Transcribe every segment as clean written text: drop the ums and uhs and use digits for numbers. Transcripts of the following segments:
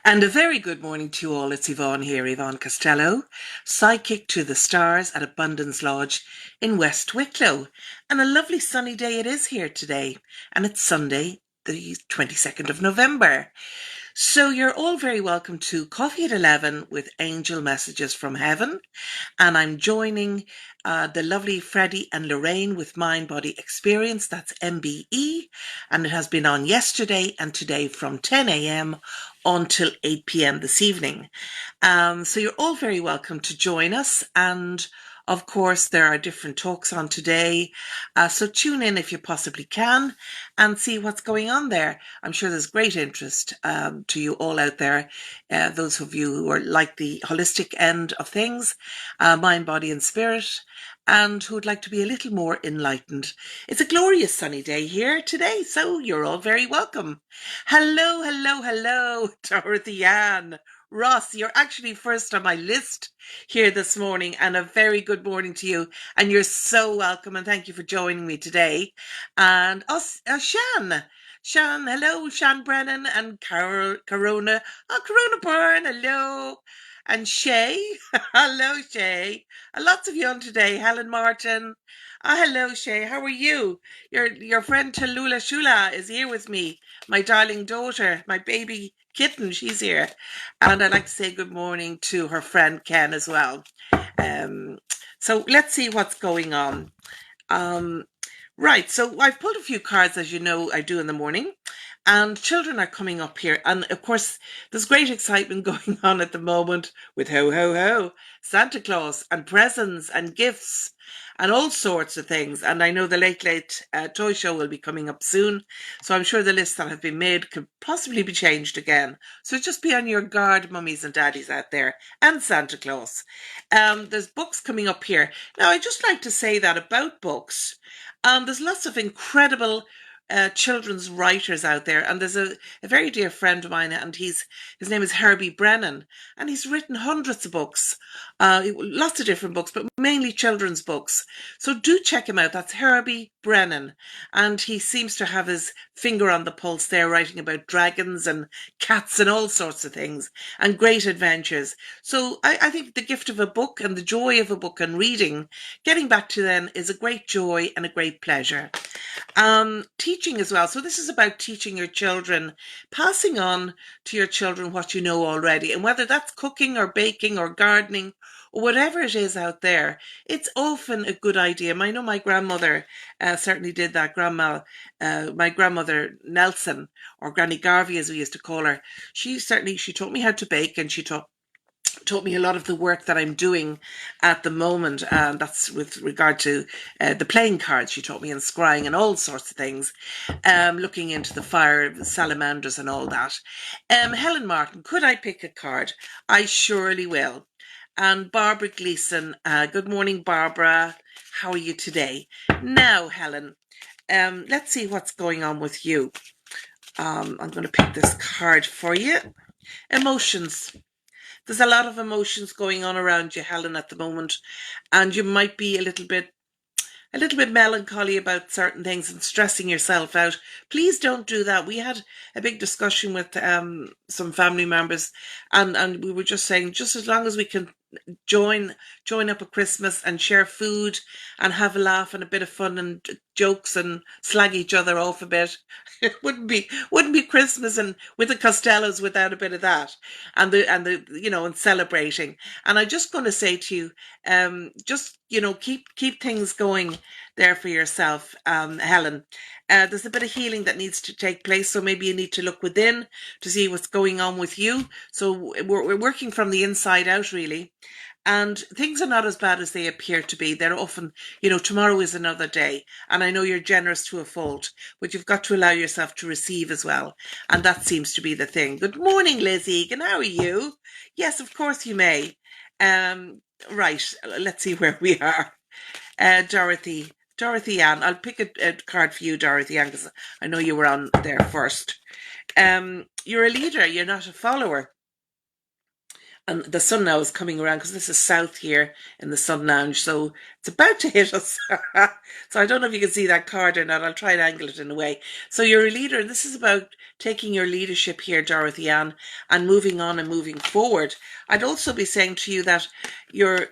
And a very good morning to you all. It's Yvonne here, Yvonne Costello, psychic to the stars at Abundance Lodge in West Wicklow. And a lovely sunny day it is here today. And it's Sunday, the 22nd of November. So you're all very welcome to Coffee at 11 with Angel Messages from Heaven. And I'm joining the lovely Freddie and Lorraine with Mind Body Experience. That's MBE. And it has been on yesterday and today from 10 a.m. until 8 p.m. this evening. So you're all very welcome to join us. And of course, there are different talks on today. So tune in if you possibly can and see what's going on there. I'm sure there's great interest to you all out there. Those of you who are like the holistic end of things, mind, body and spirit, and who would like to be a little more enlightened. It's a glorious sunny day here today, so you're all very welcome. Hello, hello, hello, Dorothy Ann. Ross, you're actually first on my list here this morning, and a very good morning to you. And you're so welcome, and thank you for joining me today. And Shan. Shan, hello, Shan Brennan and Corona. Oh, Corona Byrne, hello. And Shay, hello, Shay. Lots of you on today. Helen Martin. Hello, Shay. How are you? Your friend Tallulah Shula is here with me. My darling daughter, my baby kitten, she's here. And I'd like to say good morning to her friend Ken as well. So let's see what's going on. Right, so I've pulled a few cards, as you know I do in the morning, and children are coming up here. And of course, there's great excitement going on at the moment with ho, ho, ho, Santa Claus and presents and gifts and all sorts of things. And I know the Late Toy Show will be coming up soon, so I'm sure the lists that have been made could possibly be changed again. So just be on your guard, mummies and daddies out there, and Santa Claus. There's books coming up here. Now, I'd just like to say that about books. There's lots of incredible children's writers out there, and there's a very dear friend of mine, and his name is Herbie Brennan, and he's written hundreds of books, lots of different books, but mainly children's books. So do check him out. That's Herbie Brennan, and he seems to have his finger on the pulse there, writing about dragons and cats and all sorts of things, and great adventures. So I think the gift of a book and the joy of a book and reading, getting back to then, is a great joy and a great pleasure. Teaching as well. So this is about teaching your children, passing on to your children what you know already. And whether that's cooking or baking or gardening or whatever it is out there, it's often a good idea. I know my grandmother certainly did that. My grandmother Nelson, or Granny Garvey as we used to call her, she taught me how to bake, and she taught me a lot of the work that I'm doing at the moment, and that's with regard to the playing cards. She taught me, and scrying and all sorts of things, looking into the fire, salamanders and all that. Helen Martin, could I pick a card? I surely will. And Barbara Gleason, good morning, Barbara. How are you today? Now, Helen, let's see what's going on with you. I'm going to pick this card for you. Emotions. There's a lot of emotions going on around you, Helen, at the moment, and you might be a little bit melancholy about certain things and stressing yourself out. Please don't do that. We had a big discussion with some family members, and we were just saying, just as long as we can join up at Christmas and share food and have a laugh and a bit of fun and jokes and slag each other off a bit, it wouldn't be Christmas and with the Costellos without a bit of that, and the and celebrating. And I'm just going to say to you, just keep things going there for yourself, Helen. There's a bit of healing that needs to take place, so maybe you need to look within to see what's going on with you. So we're working from the inside out, really. And things are not as bad as they appear to be. They're often, tomorrow is another day. And I know you're generous to a fault, but you've got to allow yourself to receive as well. And that seems to be the thing. Good morning, Liz Egan. How are you? Yes, of course you may. Right, let's see where we are. Dorothy Ann. I'll pick a card for you, Dorothy Ann, because I know you were on there first. You're a leader, you're not a follower. And the sun now is coming around because this is south here in the Sun Lounge, so it's about to hit us. So I don't know if you can see that card or not. I'll try and angle it in a way. So you're a leader, and this is about taking your leadership here, Dorothy Ann, and moving on and moving forward. I'd also be saying to you that your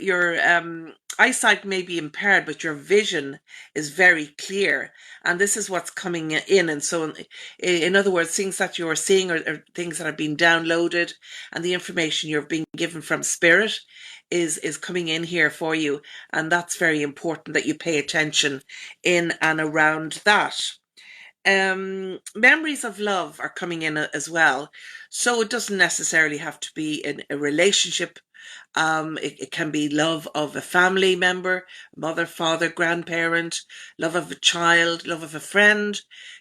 eyesight may be impaired, but your vision is very clear, and this is what's coming in. And so, in other words, things that you're seeing are things that are being downloaded, and the information you're being given from spirit is coming in here for you, and that's very important that you pay attention in and around that. Memories of love are coming in as well, so it doesn't necessarily have to be in a relationship. It can be love of a family member, mother, father, grandparent, love of a child, love of a friend.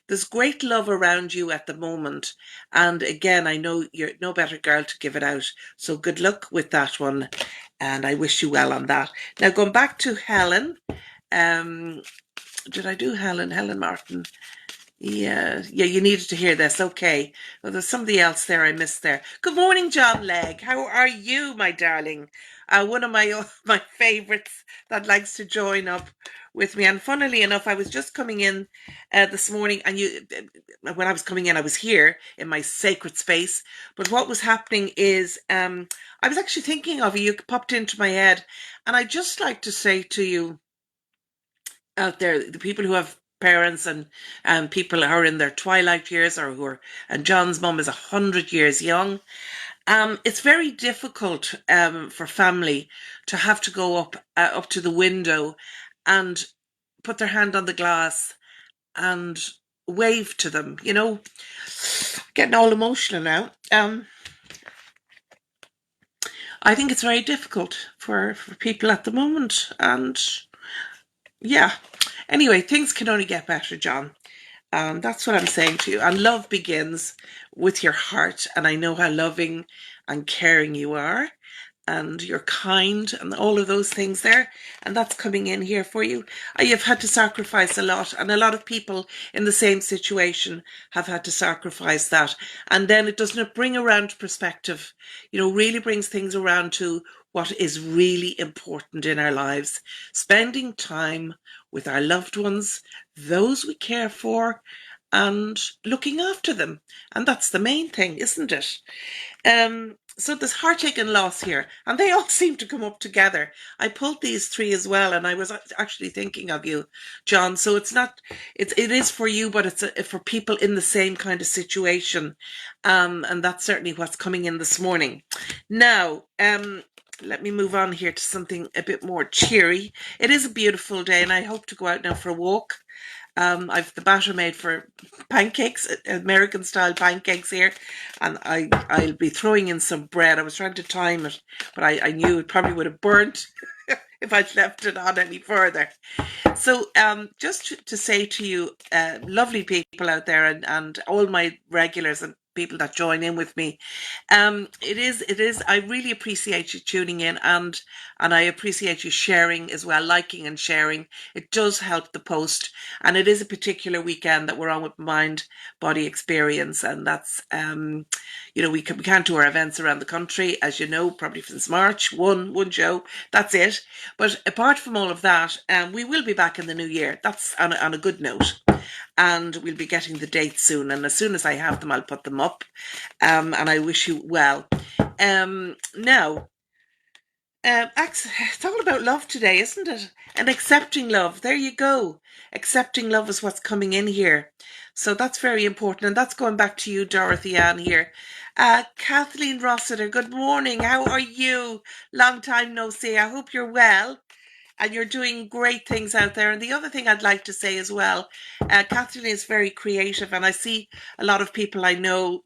There's great love around you at the moment. And again, I know you're no better girl to give it out. So good luck with that one. And I wish you well on that. Now, going back to Helen. Um, did I do Helen? Helen Martin. Yeah, you needed to hear this. Okay. Well, there's somebody else there I missed there. Good morning, John Legg. How are you, my darling? One of my my favourites that likes to join up with me. And funnily enough, I was just coming in this morning, and when I was coming in, I was here in my sacred space. But what was happening is, I was actually thinking of you. You popped into my head, and I'd just like to say to you out there, the people who have parents and people who are in their twilight years, or who are, and John's mum is 100 years young. It's very difficult for family to have to go up to the window and put their hand on the glass and wave to them. Getting all emotional now. I think it's very difficult for people at the moment, and yeah. Anyway, things can only get better, John. That's what I'm saying to you. And love begins with your heart. And I know how loving and caring you are. And you're kind and all of those things there. And that's coming in here for you. You've had to sacrifice a lot. And a lot of people in the same situation have had to sacrifice that. And then it doesn't bring around perspective, really brings things around to what is really important in our lives. Spending time with our loved ones, those we care for, and looking after them. And that's the main thing, isn't it? So there's heartache and loss here, and they all seem to come up together. I pulled these three as well, and I was actually thinking of you, John. So it is for you, but it's for people in the same kind of situation, and that's certainly what's coming in this morning. Now, let me move on here to something a bit more cheery. It is a beautiful day, and I hope to go out now for a walk. I've the batter made for pancakes, American style pancakes here, and I'll be throwing in some bread. I was trying to time it, but I knew it probably would have burnt if I'd left it on any further. So just to say to you, lovely people out there, and all my regulars and people that join in with me, it is I really appreciate you tuning in, and I appreciate you sharing as well, liking and sharing. It does help the post, and it is a particular weekend that we're on with Mind Body Experience, and that's we can't do our events around the country, as you know, probably since March. One show, that's it. But apart from all of that, we will be back in the new year. That's on a good note. And we'll be getting the dates soon. And as soon as I have them, I'll put them up. And I wish you well. Now, it's all about love today, isn't it? And accepting love. There you go. Accepting love is what's coming in here. So that's very important. And that's going back to you, Dorothy Ann, here. Kathleen Rossiter, good morning. How are you? Long time no see. I hope you're well and you're doing great things out there. And the other thing I'd like to say as well, Kathleen is very creative, and I see a lot of people I know.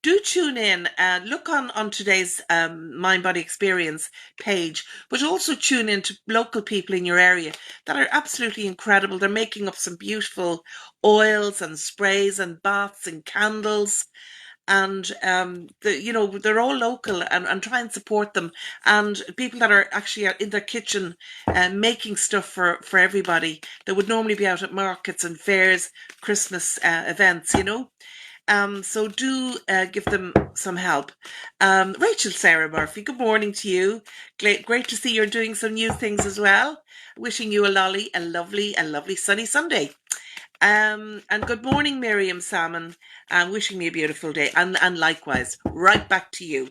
Do tune in and look on today's Mind Body Experience page, but also tune in to local people in your area that are absolutely incredible. They're making up some beautiful oils and sprays and baths and candles, and they're all local, and try and support them, and people that are actually in their kitchen making stuff for everybody that would normally be out at markets and fairs, Christmas events, So do give them some help. Rachel Sarah Murphy, good morning to you. Great to see you're doing some new things as well. Wishing you a lovely sunny Sunday. And good morning, Miriam Salmon. Wishing me a beautiful day. And likewise, right back to you.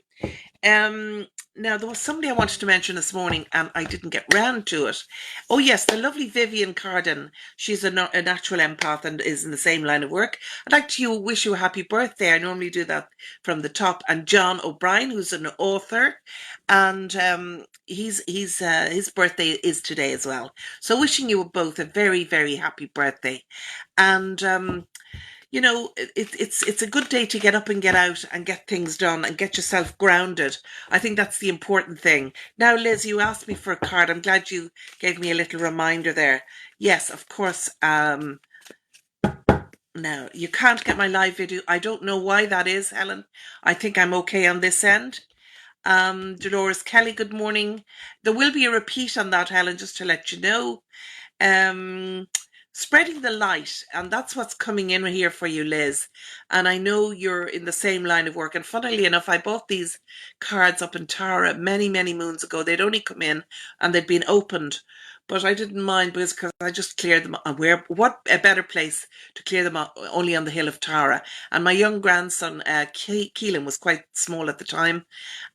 Now, there was somebody I wanted to mention this morning and I didn't get round to it. Oh, yes, the lovely Vivian Cardin. She's a natural empath and is in the same line of work. I'd like to wish you a happy birthday. I normally do that from the top. And John O'Brien, who's an author, and his birthday is today as well. So wishing you both a very happy birthday. And it's a good day to get up and get out and get things done and get yourself grounded. I think that's the important thing. Now, Liz, you asked me for a card. I'm glad you gave me a little reminder there. Yes, of course. Now, you can't get my live video. I don't know why that is, Helen. I think I'm okay on this end. Dolores Kelly, good morning. There will be a repeat on that, Helen, just to let you know. Spreading the light, and that's what's coming in here for you, Liz. And I know you're in the same line of work. And funnily enough, I bought these cards up in Tara many moons ago. They'd only come in and they'd been opened, but I didn't mind because I just cleared them. What a better place to clear them only on the hill of Tara. And my young grandson, Keelan, was quite small at the time,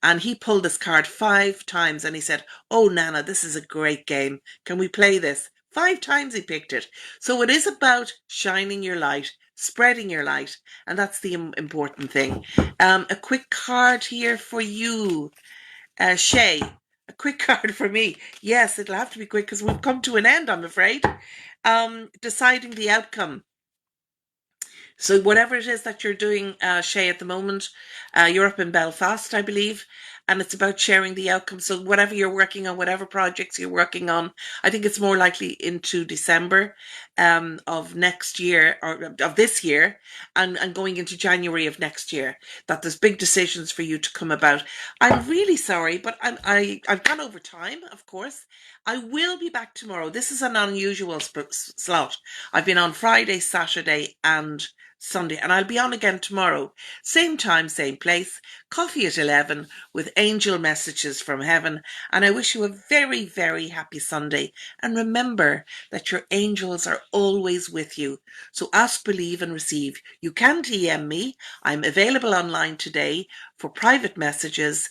and he pulled this card 5 times and he said, "Oh, Nana, this is a great game. Can we play this?" 5 times he picked it. So it is about shining your light, spreading your light, and that's the important thing. A quick card here for you, Shay. A quick card for me. Yes, it'll have to be quick because we've come to an end, I'm afraid. Deciding the outcome. So whatever it is that you're doing, Shay, at the moment, you're up in Belfast, I believe, and it's about sharing the outcome. So whatever you're working on, whatever projects you're working on, I think it's more likely into December of next year, or of this year, and going into January of next year, that there's big decisions for you to come about. I'm really sorry, but I've gone over time, of course. I will be back tomorrow. This is an unusual slot. I've been on Friday, Saturday, and Sunday, and I'll be on again tomorrow. Same time, same place. Coffee at 11 with angel messages from heaven. And I wish you a very happy Sunday. And remember that your angels are always with you. So ask, believe, and receive. You can DM me. I'm available online today for private messages,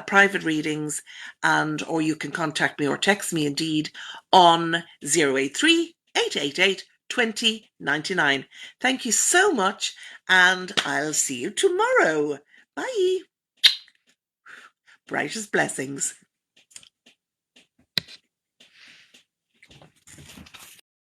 private readings, or you can contact me or text me indeed on 083 888 2099. Thank you so much, and I'll see you tomorrow. Bye. Brightest blessings.